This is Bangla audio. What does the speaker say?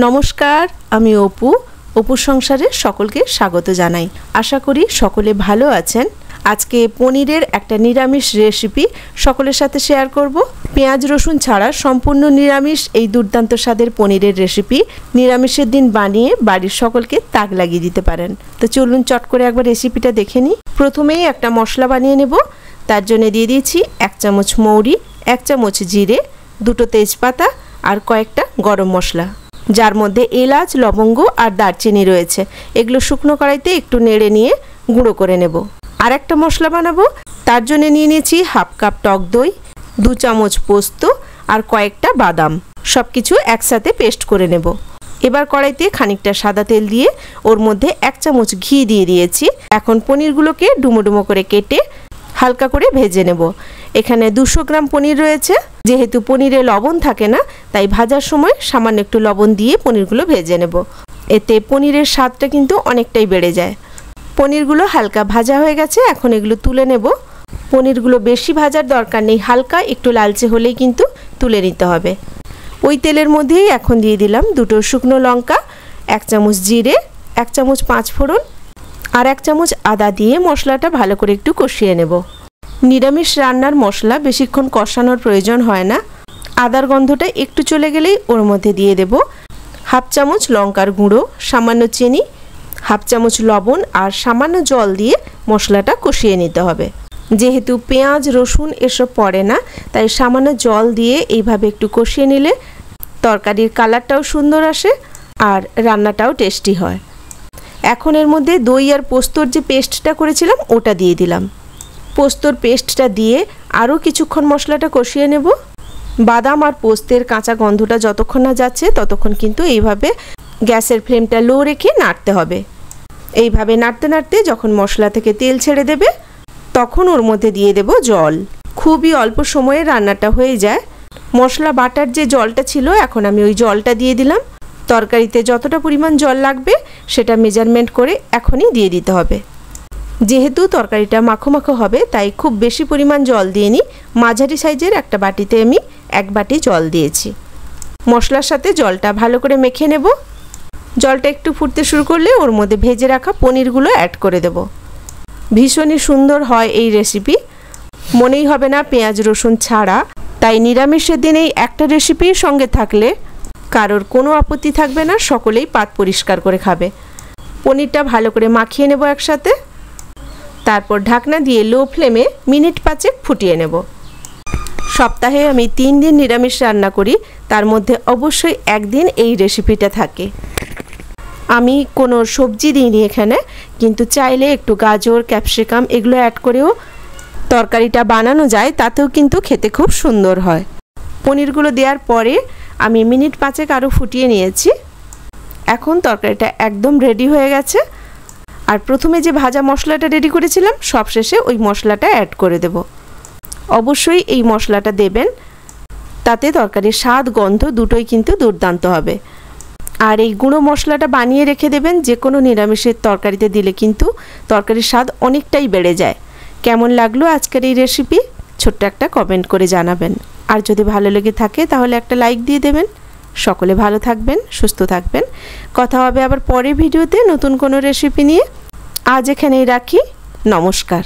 নমস্কার, আমি অপুর সংসারে সকলকে স্বাগত জানাই। আশা করি সকলে ভালো আছেন। আজকে পনিরের একটা নিরামিষ রেসিপি সকলের সাথে শেয়ার করব। পেঁয়াজ রসুন ছাড়া সম্পূর্ণ নিরামিষ এই দুর্দান্ত স্বাদের পনিরের রেসিপি নিরামিষের দিন বানিয়ে বাড়ির সকলকে তাক লাগিয়ে দিতে পারেন। তো চলুন চট করে একবার রেসিপিটা দেখে নিই। প্রথমেই একটা মশলা বানিয়ে নেব। তার জন্য দিয়ে দিয়েছি 1 চামচ মৌরি, 1 চামচ জিরে, 2টো তেজপাতা আর কয়েকটা গরম মশলা, যার মধ্যে এলাচ, লবঙ্গ আর দারচিনি রয়েছে। এগুলো শুকনো কড়াইতে একটু নেড়ে নিয়ে গুঁড়ো করে নেব। আর একটা মশলা বানাবো, তার জন্য নিয়ে নিয়েছি 1/2 কাপ টক দই, 2 চামচ পোস্ত আর কয়েকটা বাদাম। সব কিছু একসাথে পেস্ট করে নেব। এবার কড়াইতে খানিকটা সাদা তেল দিয়ে ওর মধ্যে 1 চামচ ঘি দিয়ে দিয়েছি। এখন পনিরগুলোকে ডুমো ডুমো করে কেটে হালকা করে ভেজে নেব। এখানে 200 গ্রাম পনির রয়েছে। যেহেতু পনিরে লবণ থাকে না, তাই ভাজার সময় সামান্য একটু লবণ দিয়ে পনিরগুলো ভেজে নেব। এতে পনিরের স্বাদটা কিন্তু অনেকটাই বেড়ে যায়। পনিরগুলো হালকা ভাজা হয়ে গেছে, এখন এগুলো তুলে নেব। পনিরগুলো বেশি ভাজার দরকার নেই, হালকা একটু লালচে হলেই কিন্তু তুলে নিতে হবে। ওই তেলের মধ্যেই এখন দিয়ে দিলাম 2টো শুকনো লঙ্কা, 1 চামচ জিরে, 1 চামচ 5 ফোড়ন আর 1 চামচ আদা দিয়ে মশলাটা ভালো করে একটু কষিয়ে নেব। নিরামিষ রান্নার মশলা বেশিক্ষণ কষানোর প্রয়োজন হয় না। আদার গন্ধটা একটু চলে গেলেই ওর মধ্যে দিয়ে দেব 1/2 চামচ লঙ্কার গুঁড়ো, সামান্য চিনি, 1/2 চামচ লবণ আর সামান্য জল দিয়ে মশলাটা কষিয়ে নিতে হবে। যেহেতু পেঁয়াজ রসুন এসব পড়ে না, তাই সামান্য জল দিয়ে এইভাবে একটু কষিয়ে নিলে তরকারির কালারটাও সুন্দর আসে আর রান্নাটাও টেস্টি হয়। এখন এর মধ্যে দই আর পোস্তর যে পেস্টটা করেছিলাম ওটা দিয়ে দিলাম। পোস্তর পেস্টটা দিয়ে আরও কিছুক্ষণ মশলাটা কষিয়ে নেব। বাদাম আর পোস্তের কাঁচা গন্ধটা যতক্ষণ না যাচ্ছে ততক্ষণ কিন্তু এইভাবে গ্যাসের ফ্লেমটা লো রেখে নাড়তে হবে। এইভাবে নাড়তে নাড়তে যখন মশলা থেকে তেল ছেড়ে দেবে তখন ওর মধ্যে দিয়ে দেব জল। খুবই অল্প সময়ে রান্নাটা হয়ে যায়। মশলা বাটার যে জলটা ছিল এখন আমি ওই জলটা দিয়ে দিলাম। তরকারিতে যতটা পরিমাণ জল লাগবে সেটা মেজারমেন্ট করে এখনই দিয়ে দিতে হবে। যেহেতু তরকারিটা মাখো মাখো হবে, তাই খুব বেশি পরিমাণ জল দিয়ে নিই। মাঝারি সাইজের একটা বাটিতে আমি 1 বাটি জল দিয়েছি। মশলার সাথে জলটা ভালো করে মেখে নেব। জলটা একটু ফুটতে শুরু করলে ওর মধ্যে ভেজে রাখা পনিরগুলো অ্যাড করে দেব। ভীষণই সুন্দর হয় এই রেসিপি, মনেই হবে না পেঁয়াজ রসুন ছাড়া। তাই নিরামিষের দিন এই একটা রেসিপির সঙ্গে থাকলে কারোর কোনো আপত্তি থাকবে না, সকলেই পাত পরিষ্কার করে খাবে। পনিরটা ভালো করে মাখিয়ে নেব একসাথে। তারপর ঢাকনা দিয়ে লো ফ্লেমে মিনিট 5 ফুটিয়ে নেব। সপ্তাহে আমি 3 দিন নিরামিষ রান্না করি, তার মধ্যে অবশ্যই একদিন এই রেসিপিটা থাকে। আমি কোনো সবজি দিইনি এখানে, কিন্তু চাইলে একটু গাজর, ক্যাপসিকাম এগুলো অ্যাড করেও তরকারিটা বানানো যায়, তাতেও কিন্তু খেতে খুব সুন্দর হয়। পনিরগুলো দেওয়ার পরে আমি মিনিট 5 আরও ফুটিয়ে নিয়েছি। এখন তরকারিটা একদম রেডি হয়ে গেছে। আর প্রথমে যে ভাজা মশলাটা রেডি করেছিলাম সবশেষে ওই মশলাটা অ্যাড করে দেব। অবশ্যই এই মশলাটা দেবেন, তাতে তরকারির স্বাদ গন্ধ দুটোই কিন্তু দুর্দান্ত হবে। আর এই গুঁড়ো মশলাটা বানিয়ে রেখে দেবেন, যে কোনো নিরামিষের তরকারিতে দিলে কিন্তু তরকারির স্বাদ অনেকটাই বেড়ে যায়। কেমন লাগলো আজকের এই রেসিপি ছোট্ট একটা কমেন্ট করে জানাবেন। আর যদি ভালো লেগে থাকে তাহলে একটা লাইক দিয়ে দেবেন। সকলে ভালো থাকবেন, সুস্থ থাকবেন। কথা হবে আবার পরের ভিডিওতে নতুন কোনো রেসিপি নিয়ে। আজ এখানেই রাখি। নমস্কার।